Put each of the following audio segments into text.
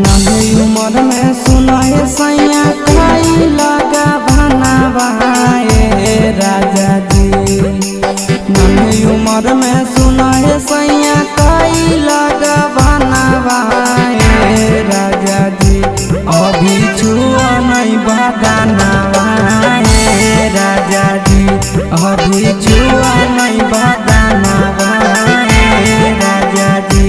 नन्हे उम्र में सुनाए सैया खाई लगा भनावाए राजा जी। नन्हे उम्र में सुनाए सैया खाई लगा भनावाए राजा जी। अभी छुआ नहीं बदनावाए राजा जी। अभी छुआ नहीं बदनावाए राजा जी।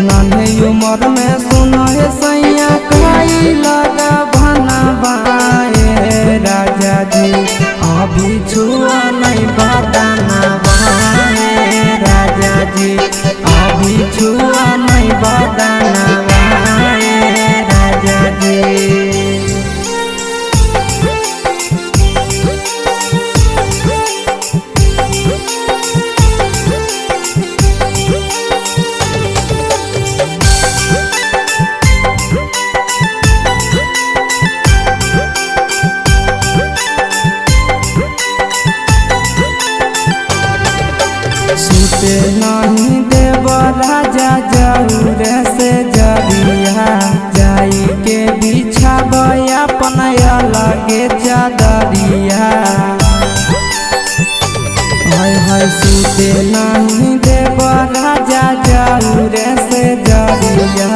नन्हे उम्र में सुनाए सैया खाई लगा भनावाए राजा जी। अभी छुआ नहीं बदनावाए राजा जी। अभी छुआ नहीं बदनावाए राजा जी। सूते नहीं देव राजा जरूर से जरिया। जाई के बिछाब अपन अलगे चादरिया। हाय सूते नहीं देव राजा जरूर से जरिया।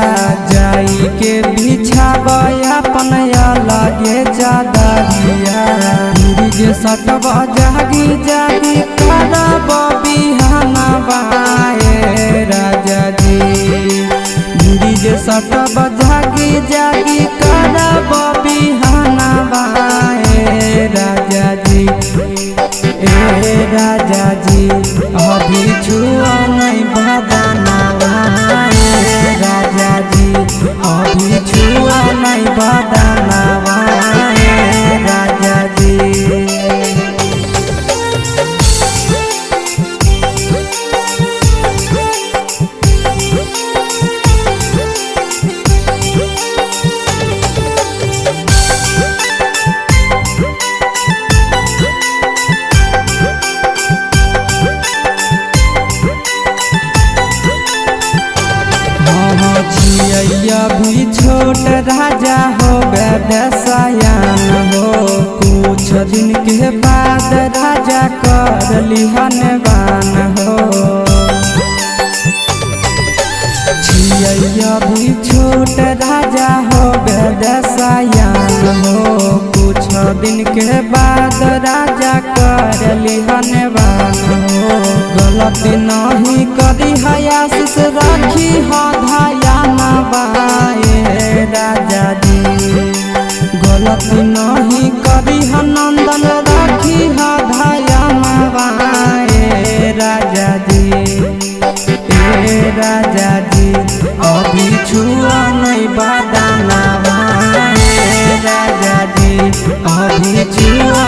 जाई के बिछाब अपन अलगे चादरिया। जे सटब जागी जागी करब बिहानवाए राजा जी। गिरी जे सटब जागी जागी करब बिहानवाए राजा जी। ए राजा जी अभी छुआ नहीं बदनावाए राजा जी। अभी छुआ नहीं बदनावाए राजा जी। अभी छोट राजा हो बेदसयान हो। कुछ दिन के बाद राजा कर लिहनवान हो। अभी छोट राजा हो बेदसयान हो। कुछ दिन के बाद राजा कर लिहनवान हो। गलती नहीं करी आशीष राखी हो धयानवाए राजा जी। गलती नहीं करी नंदन राखी हो धयानवाए राजा जी। ए राजा जी अभी छुआ नहीं बदनावाए राजा जी। अभी छुआ